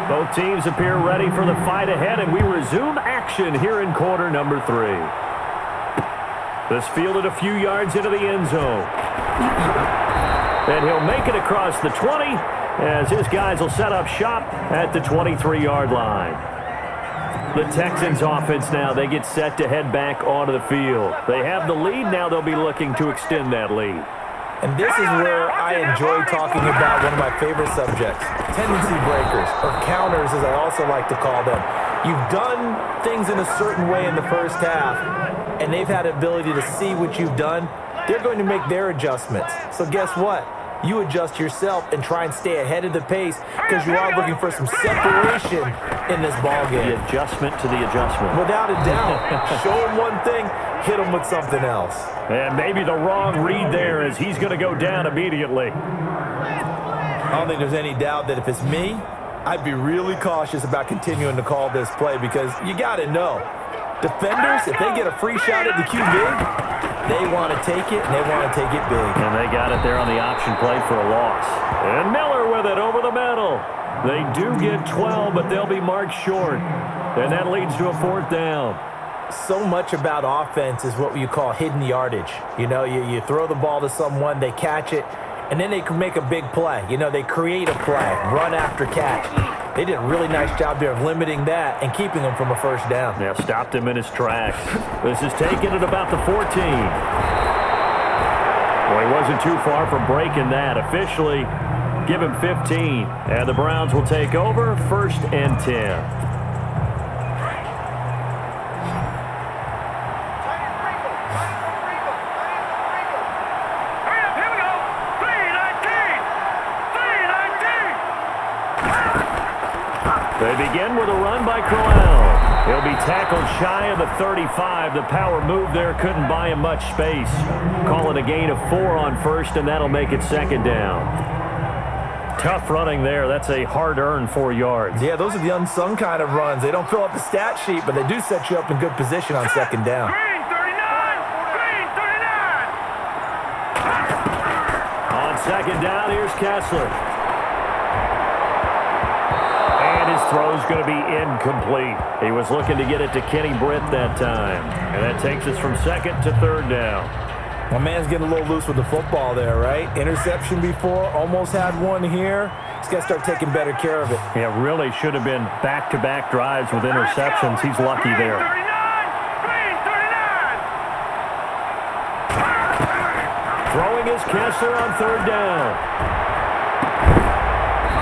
Both teams appear ready for the fight ahead, and we resume action here in quarter number 3. This fielded a few yards into the end zone. And he'll make it across the 20 as his guys will set up shop at the 23-yard line. The Texans offense now, they get set to head back onto the field. They have the lead. Now they'll be looking to extend that lead. And this is where I enjoy talking about one of my favorite subjects, tendency breakers, or counters as I also like to call them. You've done things in a certain way in the first half, and they've had the ability to see what you've done. They're going to make their adjustments. So guess what? You adjust yourself and try and stay ahead of the pace because you are looking for some separation in this ballgame. The adjustment to the adjustment. Without a doubt. Show him one thing, hit him with something else. And maybe the wrong read there as he's going to go down immediately. I don't think there's any doubt that if it's me, I'd be really cautious about continuing to call this play because you got to know, defenders, if they get a free shot at the QB, they want to take it, and they want to take it big. And they got it there on the option play for a loss. And Miller with it over the middle. They do get 12, but they'll be marked short. And that leads to a 4th down. So much about offense is what you call hidden yardage. You know, you throw the ball to someone, they catch it, and then they can make a big play. You know, they create a play, run after catch. They did a really nice job there of limiting that and keeping him from a first down. Yeah, stopped him in his tracks. This is taken at about the 14. Well, he wasn't too far from breaking that. Officially, give him 15. And the Browns will take over, 1st and 10. They begin with a run by Crowell. He'll be tackled shy of the 35. The power move there couldn't buy him much space. Call it a gain of 4 on 1st, and that'll make it 2nd down. Tough running there. That's a hard-earned 4 yards. Yeah, those are the unsung kind of runs. They don't fill up the stat sheet, but they do set you up in good position on 2nd down. Green 39! Green 39! On 2nd down, here's Kessler. Throw's going to be incomplete. He was looking to get it to Kenny Britt that time. And that takes us from 2nd to 3rd down. My man's getting a little loose with the football there, right? Interception before, almost had one here. He's got to start taking better care of it. Yeah, really should have been back-to-back drives with interceptions. He's lucky there. Throwing is Kessler on 3rd down.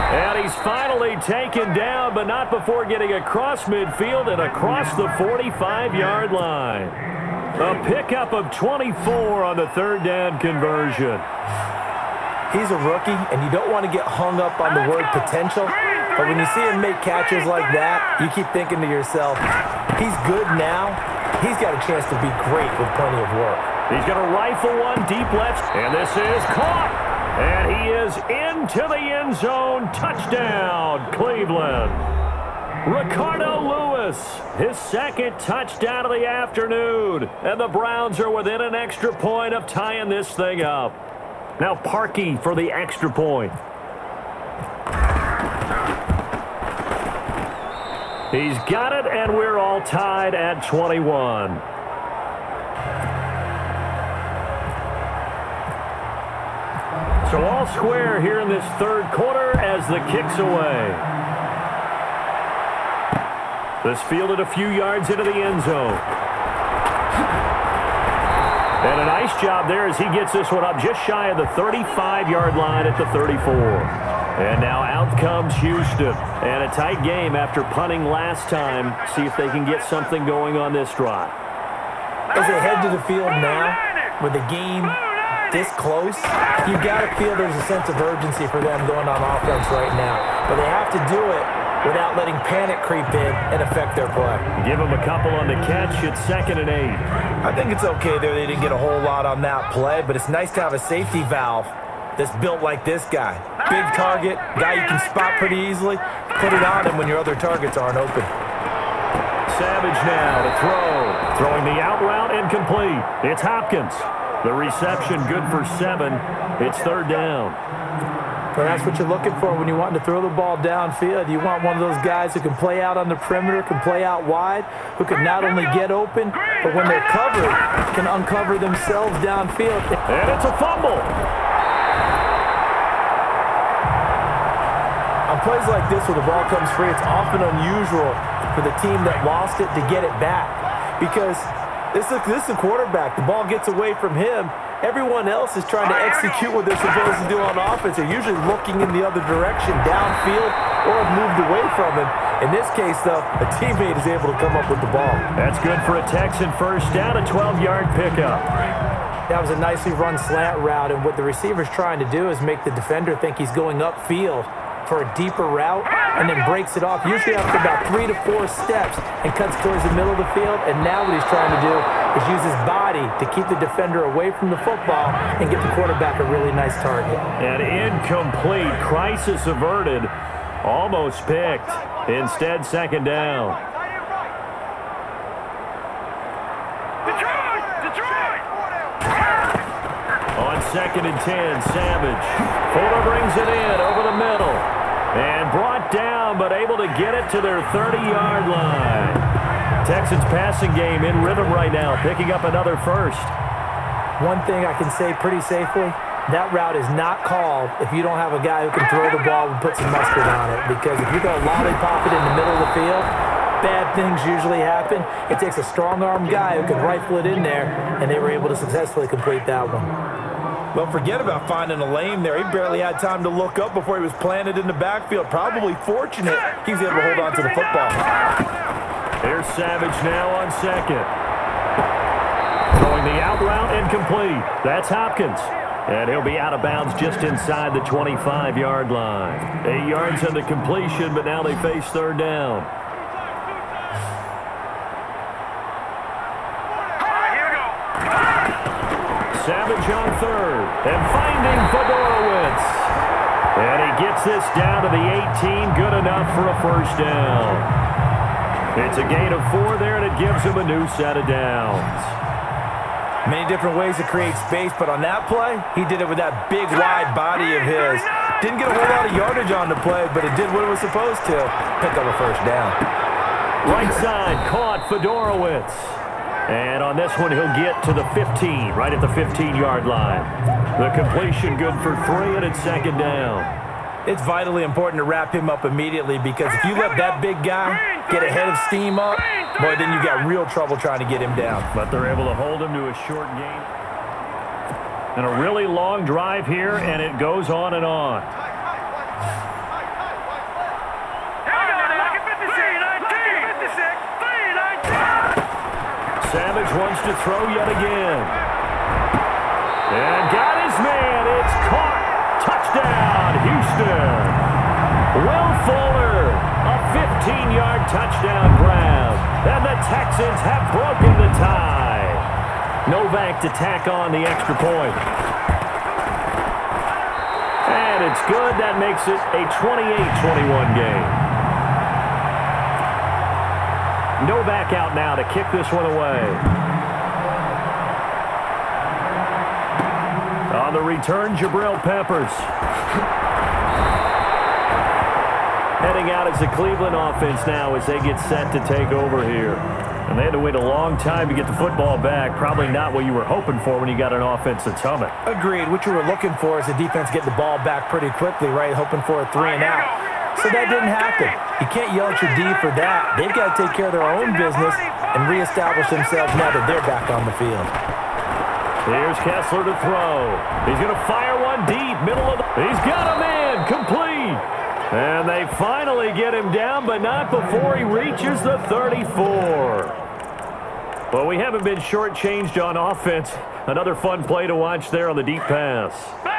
And he's finally taken down, but not before getting across midfield and across the 45-yard line. A pickup of 24 on the 3rd down conversion. He's a rookie, and you don't want to get hung up on the word potential. But when you see him make catches like that, you keep thinking to yourself, he's good now. He's got a chance to be great with plenty of work. He's going to rifle one deep left, and this is caught. And he is into the end zone. Touchdown, Cleveland. Ricardo Lewis, his 2nd touchdown of the afternoon. And the Browns are within an extra point of tying this thing up. Now Parkey for the extra point. He's got it, and we're all tied at 21. So all square here in this 3rd quarter as the kick's away. This fielded a few yards into the end zone. And a nice job there as he gets this one up just shy of the 35-yard line at the 34. And now out comes Houston. And a tight game after punting last time. See if they can get something going on this drive. As they head to the field now, with the game this close, you got to feel there's a sense of urgency for them going on offense right now. But they have to do it without letting panic creep in and affect their play. Give them a couple on the catch. It's 2nd and 8. I think it's okay there. They didn't get a whole lot on that play, but it's nice to have a safety valve that's built like this guy. Big target, guy you can spot pretty easily. Put it on him when your other targets aren't open. Savage now to throw. Throwing the out route incomplete. It's Hopkins. The reception good for 7. It's 3rd down. Well, that's what you're looking for when you want to throw the ball downfield. You want one of those guys who can play out on the perimeter, can play out wide, who can not only get open, but when they're covered, can uncover themselves downfield. And it's a fumble. On plays like this where the ball comes free, it's often unusual for the team that lost it to get it back. Because this is a quarterback. The ball gets away from him. Everyone else is trying to execute what they're supposed to do on offense. They're usually looking in the other direction, downfield, or have moved away from him. In this case, though, a teammate is able to come up with the ball. That's good for a Texan first down, a 12-yard pickup. That was a nicely run slant route, and what the receiver's trying to do is make the defender think he's going upfield for a deeper route, and then breaks it off, usually after about 3 to 4 steps, and cuts towards the middle of the field. And now what he's trying to do is use his body to keep the defender away from the football and get the quarterback a really nice target. An incomplete, crisis averted, almost picked. Instead, second down. Detroit! On 2nd and 10, Savage. Fuller brings it in over the middle. And brought down, but able to get it to their 30-yard line. Texans passing game in rhythm right now, picking up another first. One thing I can say pretty safely, that route is not called if you don't have a guy who can throw the ball and put some mustard on it. Because if you're going to lollipop it in the middle of the field, bad things usually happen. It takes a strong-armed guy who can rifle it in there, and they were able to successfully complete that one. Well, forget about finding a lane there. He barely had time to look up before he was planted in the backfield. Probably fortunate he was able to hold on to the football. Here's Savage now on second. Throwing the out route incomplete. That's Hopkins. And he'll be out of bounds just inside the 25-yard line. 8 yards on the completion, but now they face third down. Savage on third, and finding Fedorowicz. And he gets this down to the 18, good enough for a first down. It's a gain of 4 there, and it gives him a new set of downs. Many different ways to create space, but on that play, he did it with that big, wide body of his. Didn't get a whole lot of yardage on the play, but it did what it was supposed to. Pick up a first down. Right side, caught Fedorowicz. And on this one, he'll get to the 15, right at the 15-yard line. The completion good for 3, and it's second down. It's vitally important to wrap him up immediately, because if you let that big guy get ahead of steam up, boy, then you've got real trouble trying to get him down. But they're able to hold him to a short gain. And a really long drive here, and it goes on and on. Savage wants to throw yet again. And got his man. It's caught. Touchdown, Houston. Will Fuller, a 15-yard touchdown grab. And the Texans have broken the tie. Novak to tack on the extra point. And it's good. That makes it a 28-21 game. Novak out now to kick this one away. On the return, Jabril Peppers. Heading out as the Cleveland offense now as they get set to take over here. And they had to wait a long time to get the football back. Probably not what you were hoping for when you got an offense that's humming. Agreed. What you were looking for is the defense get the ball back pretty quickly, right? Hoping for a 3 and out. So that didn't happen. You can't yell at your D for that. They've got to take care of their own business and reestablish themselves now that they're back on the field. Here's Kessler to throw. He's going to fire one deep, middle of the... He's got a man, complete. And they finally get him down, but not before he reaches the 34. Well, we haven't been shortchanged on offense. Another fun play to watch there on the deep pass.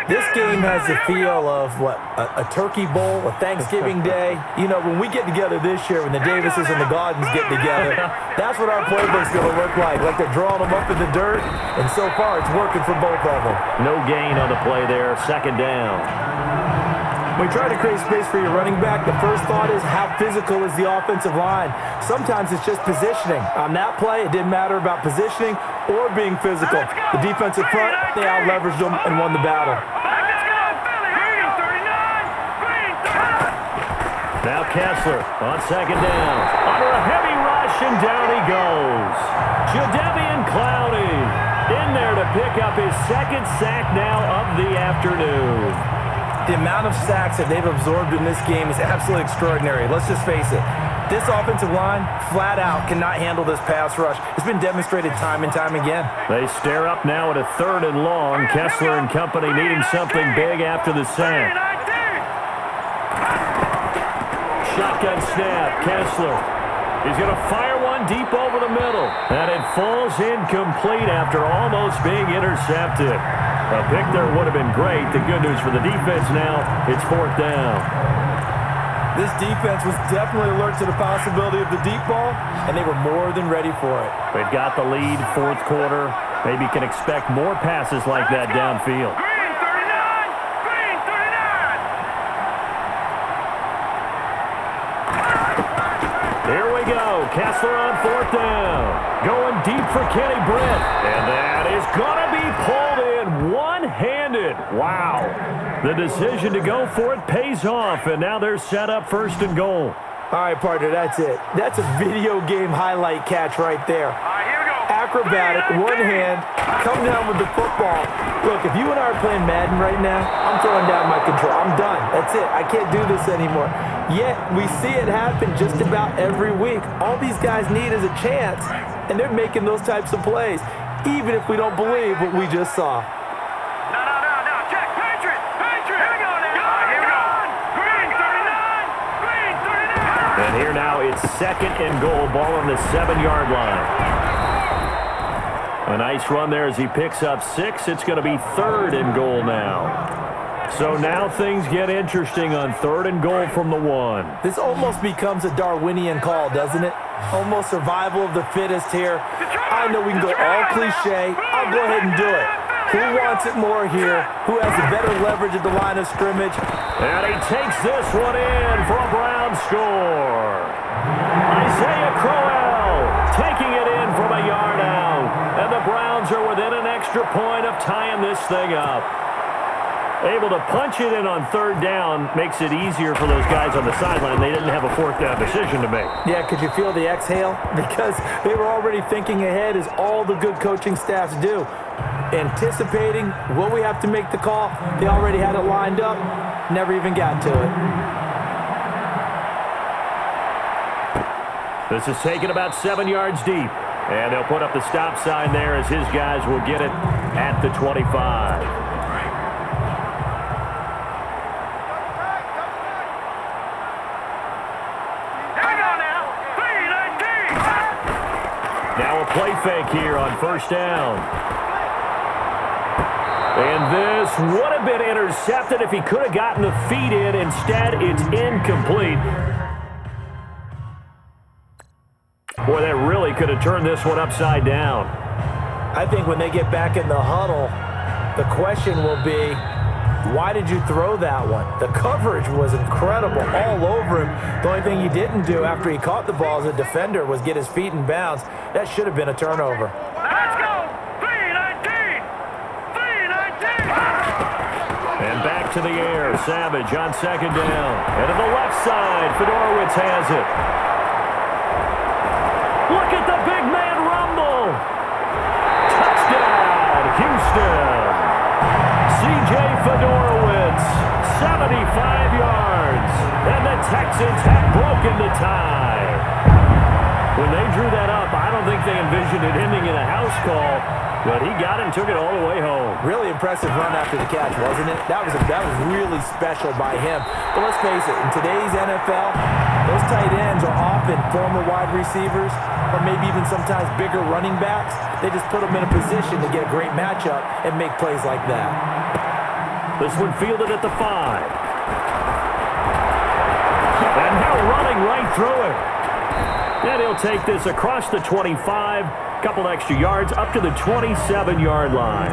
This game has the feel of, what, a turkey bowl, a Thanksgiving day. You know, when we get together this year, when the Davises and the Gardens get together, that's what our playbook's going to look like they're drawing them up in the dirt, and so far it's working for both of them. No gain on the play there, second down. When you try to create space for your running back, the first thought is how physical is the offensive line. Sometimes it's just positioning. On that play, it didn't matter about positioning or being physical. The defensive front, they out-leveraged them and won the battle. Kessler on second down. Under a heavy rush, and down he goes. Jadeveon Clowney in there to pick up his second sack now of the afternoon. The amount of sacks that they've absorbed in this game is absolutely extraordinary. Let's just face it. This offensive line, flat out, cannot handle this pass rush. It's been demonstrated time and time again. They stare up now at a 3rd and long. Kessler and company needing something big after the sack. Shotgun snap. Kessler. He's going to fire one deep over the middle. And it falls incomplete after almost being intercepted. A pick there would have been great. The good news for the defense now, it's 4th down. This defense was definitely alert to the possibility of the deep ball, and they were more than ready for it. They've got the lead, 4th quarter. Maybe can expect more passes like that downfield. Green 39! Green 39! Here we go. Kessler on 4th down. Going deep for Kenny Britt. And that is going to be pulled in one-handed. Wow. The decision to go for it pays off, and now they're set up 1st and goal. All right, partner, that's it. That's a video game highlight catch right there. All right, here we go. Acrobatic, one hand, come down with the football. Look, if you and I are playing Madden right now, I'm throwing down my control. I'm done. That's it. I can't do this anymore. Yet, we see it happen just about every week. All these guys need is a chance, and they're making those types of plays, even if we don't believe what we just saw. No. Check. Patriot. Here we go now. Here we go. Green 39. Green 39. And here now it's 2nd and goal. Ball on the 7-yard line. A nice run there as he picks up 6. It's going to be 3rd and goal now. So now things get interesting on 3rd and goal from the 1. This almost becomes a Darwinian call, doesn't it? Almost survival of the fittest here. I know we can go all cliche. I'll go ahead and do it. Who wants it more here? Who has the better leverage at the line of scrimmage? And he takes this one in for a Brown score. Isaiah Crowell taking it in from a yard out. And the Browns are within an extra point of tying this thing up. Able to punch it in on 3rd down makes it easier for those guys on the sideline. They didn't have a 4th down decision to make. Yeah, could you feel the exhale? Because they were already thinking ahead, as all the good coaching staffs do. Anticipating, will we have to make the call? They already had it lined up. Never even got to it. This is taken about 7 yards deep. And they'll put up the stop sign there as his guys will get it at the 25. Now a play fake here on 1st down. And this would have been intercepted if he could have gotten the feet in. Instead, it's incomplete. Boy, that really could have turned this one upside down. I think when they get back in the huddle, the question will be, why did you throw that one? The coverage was incredible all over him. The only thing he didn't do after he caught the ball as a defender was get his feet in bounds. That should have been a turnover. Let's go. 319. 319. And back to the air. Savage on 2nd down. And to the left side, Fedorowicz has it. Look at the big man rumble. Touchdown, Houston. C.J. Fedorowicz, 75 yards. And the Texans have broken the tie. When they drew that up, I don't think they envisioned it ending in a house call, but he got it and took it all the way home. Really impressive run after the catch, wasn't it? That was really special by him. But let's face it, in today's NFL, those tight ends are often former wide receivers or maybe even sometimes bigger running backs. They just put them in a position to get a great matchup and make plays like that. This one fielded at the 5. And now running right through it. And he'll take this across the 25, couple extra yards up to the 27-yard line.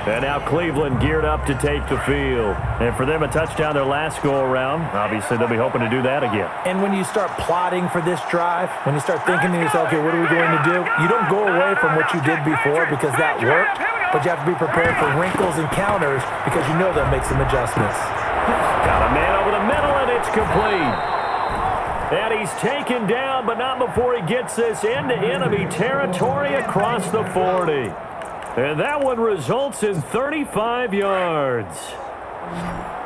And now Cleveland geared up to take the field. And for them, a touchdown their last go-around. Obviously, they'll be hoping to do that again. And when you start plotting for this drive, when you start thinking to yourself, okay, what are we going to do? You don't go away from what you did before because that worked, but you have to be prepared for wrinkles and counters because you know they'll make some adjustments. Got a man over the middle, and it's complete. And he's taken down, but not before he gets this into enemy territory across the 40. And that one results in 35 yards.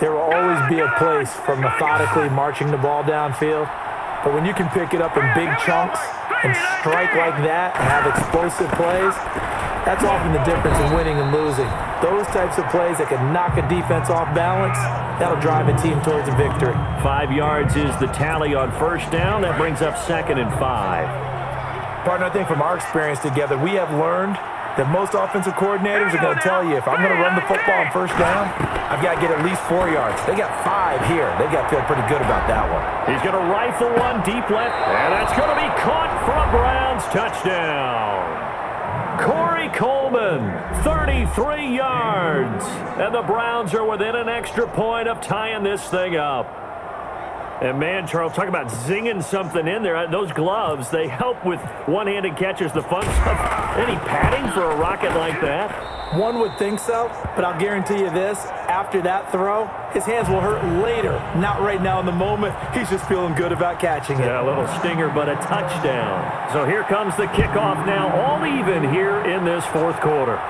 There will always be a place for methodically marching the ball downfield. But when you can pick it up in big chunks and strike like that and have explosive plays, that's often the difference in winning and losing. Those types of plays that can knock a defense off balance, that'll drive a team towards a victory. 5 yards is the tally on first down. That brings up 2nd and 5. Partner, I think from our experience together, we have learned that most offensive coordinators are going to tell you, if I'm going to run the football on first down, I've got to get at least 4 yards. They got 5 here. They got to feel pretty good about that one. He's going to rifle one deep left, and that's going to be caught for a Browns touchdown. Corey Coleman, 33 yards. And the Browns are within an extra point of tying this thing up. And man, Charles, talk about zinging something in there. Those gloves, they help with one-handed catches, the fun stuff. Any padding for a rocket like that? One would think so, but I'll guarantee you this. After that throw, his hands will hurt later. Not right now in the moment. He's just feeling good about catching it. Yeah, a little stinger, but a touchdown. So here comes the kickoff now, all even here in this fourth quarter.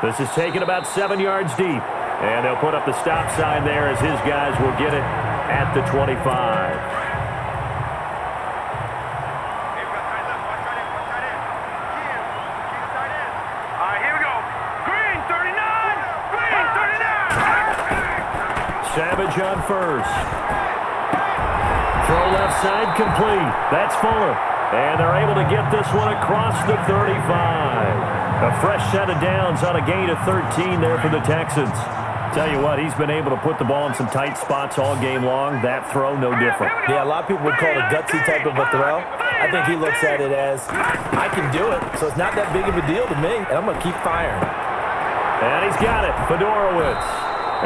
This is taken about 7 yards deep. And they'll put up the stop sign there as his guys will get it at the 25. Here we go. Green 39. Green 39. Savage on first. Throw left side complete. That's Fuller. And they're able to get this one across the 35. A fresh set of downs on a gain of 13 there for the Texans. Tell you what, he's been able to put the ball in some tight spots all game long. That throw, no different. Yeah, a lot of people would call it a gutsy type of a throw. I think he looks at it as, I can do it, so it's not that big of a deal to me, and I'm going to keep firing. And he's got it, Fedorowicz.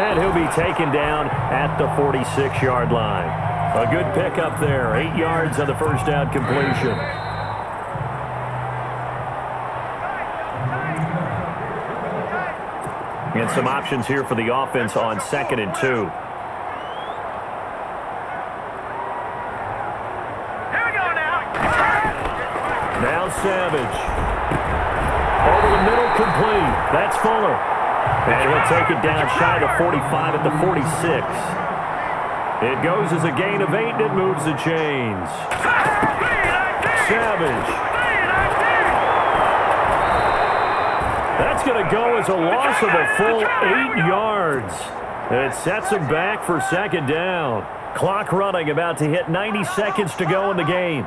And he'll be taken down at the 46-yard line. A good pickup there, 8 yards on the first down completion. And some options here for the offense on 2nd and 2. Here we go now. Now Savage. Over the middle, complete. That's Fuller. And he'll take it down shy of 45 at the 46. It goes as a gain of 8, and it moves the chains. Savage. That's going to go as a loss of a full 8 yards. It sets him back for 2nd down. Clock running, about to hit 90 seconds to go in the game.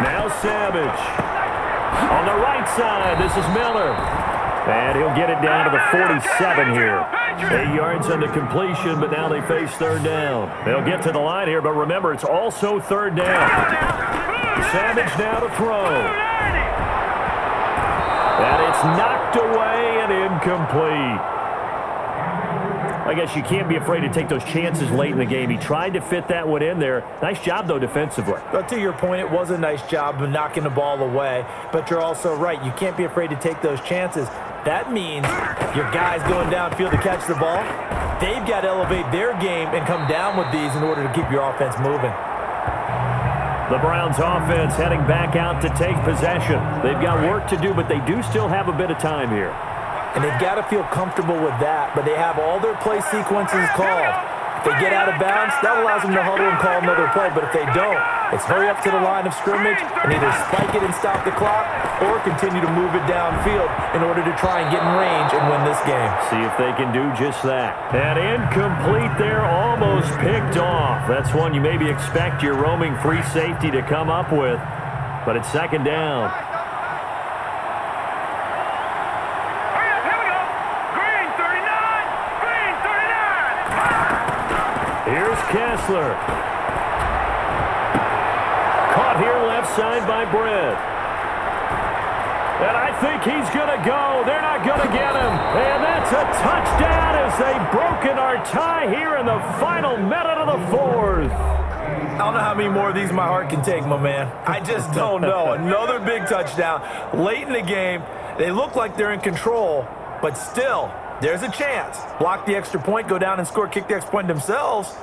Now Savage. On the right side, this is Miller. And he'll get it down to the 47 here. 8 yards on the completion, but now they face 3rd down. They'll get to the line here, but remember, it's also 3rd down. Savage now to throw. And it's knocked away and incomplete. I guess you can't be afraid to take those chances late in the game. He tried to fit that one in there. Nice job, though, defensively. But to your point, it was a nice job of knocking the ball away. But you're also right. You can't be afraid to take those chances. That means your guys going downfield to catch the ball, they've got to elevate their game and come down with these in order to keep your offense moving. The Browns offense heading back out to take possession. They've got work to do, but they do still have a bit of time here. And they've got to feel comfortable with that, but they have all their play sequences called. If they get out of bounds, that allows them to huddle and call another play, but if they don't, it's hurry up to the line of scrimmage and either spike it and stop the clock or continue to move it downfield in order to try and get in range and win this game. See if they can do just that. And incomplete there, almost picked off. That's one you maybe expect your roaming free safety to come up with, but it's 2nd down. Here's Kessler. Caught here left side by Brett. And I think he's going to go. They're not going to get him. And that's a touchdown as they've broken our tie here in the final minute of the 4th. I don't know how many more of these my heart can take, my man. I just don't know. Another big touchdown late in the game. They look like they're in control, but still, there's a chance. Block the extra point, go down and score, kick the extra point themselves.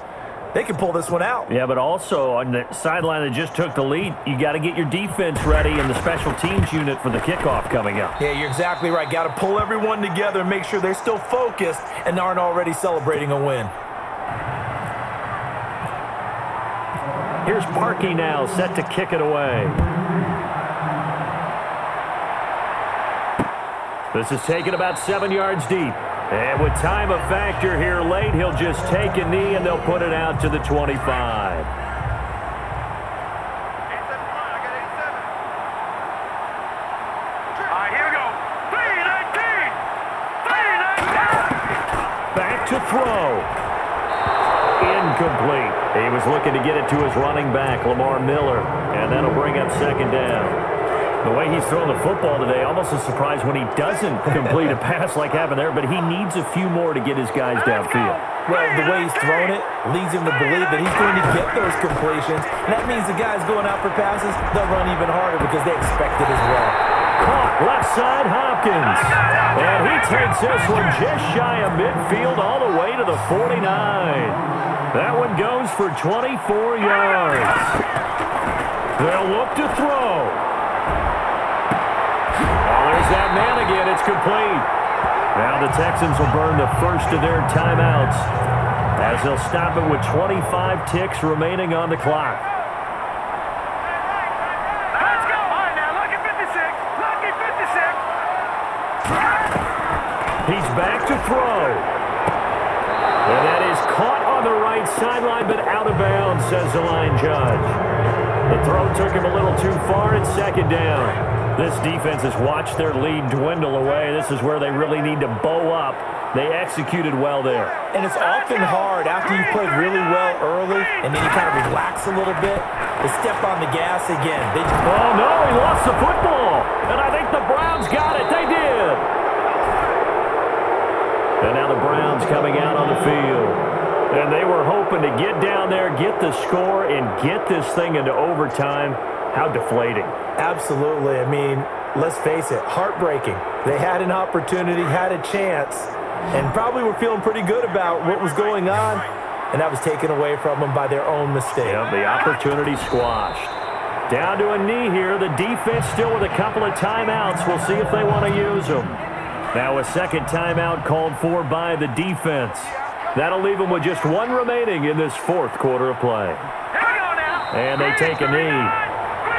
They can pull this one out. Yeah, but also on the sideline that just took the lead, you got to get your defense ready and the special teams unit for the kickoff coming up. Yeah, you're exactly right. Got to pull everyone together and make sure they're still focused and aren't already celebrating a win. Here's Parkey now, set to kick it away. This is taken about 7 yards deep. And with time a factor here late, he'll just take a knee and they'll put it out to the 25. Back to throw. Incomplete. He was looking to get it to his running back, Lamar Miller, and that'll bring up second down. The way he's throwing the football today, almost a surprise when he doesn't complete a pass like happened there, but he needs a few more to get his guys downfield. Well, the way he's thrown it leads him to believe that he's going to get those completions. And that means the guys going out for passes, they'll run even harder because they expect it as well. Caught left side Hopkins. And he takes this one just shy of midfield all the way to the 49. That one goes for 24 yards. They'll look to throw. There's that man again. It's complete. Now the Texans will burn the first of their timeouts as they'll stop it with 25 ticks remaining on the clock. Let's go. All right, now, lucky 56. Lucky 56. He's back to throw. And that is caught on the right sideline, but out of bounds, says the line judge. The throw took him a little too far. It's second down. This defense has watched their lead dwindle away. This is where they really need to bow up. They executed well there. And it's often hard after you've played really well early and then you kind of relax a little bit to step on the gas again. Oh, no, he lost the football. And I think the Browns got it. They did. And now the Browns coming out on the field. And they were hoping to get down there, get the score, and get this thing into overtime. How deflating. Absolutely. I mean, let's face it, heartbreaking. They had an opportunity, had a chance, and probably were feeling pretty good about what was going on, and that was taken away from them by their own mistake. Yep, the opportunity squashed. Down to a knee here. The defense still with a couple of timeouts. We'll see if they want to use them. Now a second timeout called for by the defense. That'll leave them with just one remaining in this fourth quarter of play. And they take a knee.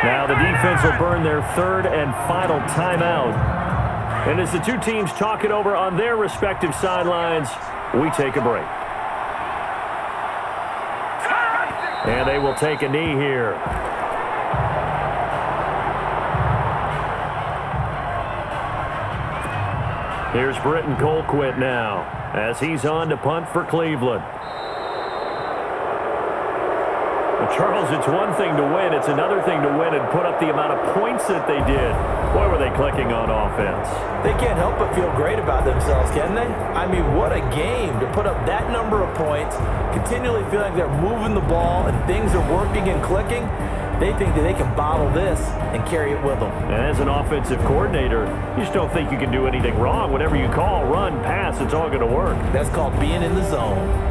Now the defense will burn their third and final timeout. And as the two teams talk it over on their respective sidelines, we take a break. And they will take a knee here. Here's Britton Colquitt now as he's on to punt for Cleveland. Charles, it's one thing to win. It's another thing to win and put up the amount of points that they did. Boy, were they clicking on offense. They can't help but feel great about themselves, can they? I mean, what a game to put up that number of points, continually feeling they're moving the ball and things are working and clicking. They think that they can bottle this and carry it with them. And as an offensive coordinator, you just don't think you can do anything wrong. Whatever you call, run, pass, it's all going to work. That's called being in the zone.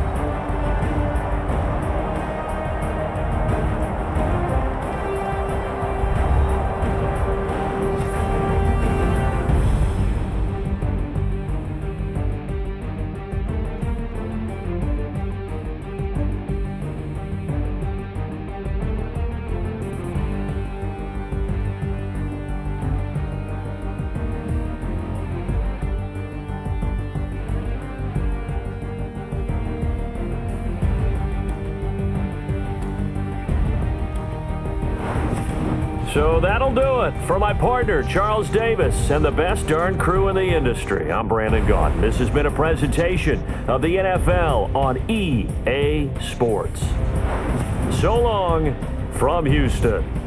So that'll do it. For my partner, Charles Davis, and the best darn crew in the industry, I'm Brandon Gaudin. This has been a presentation of the NFL on EA Sports. So long from Houston.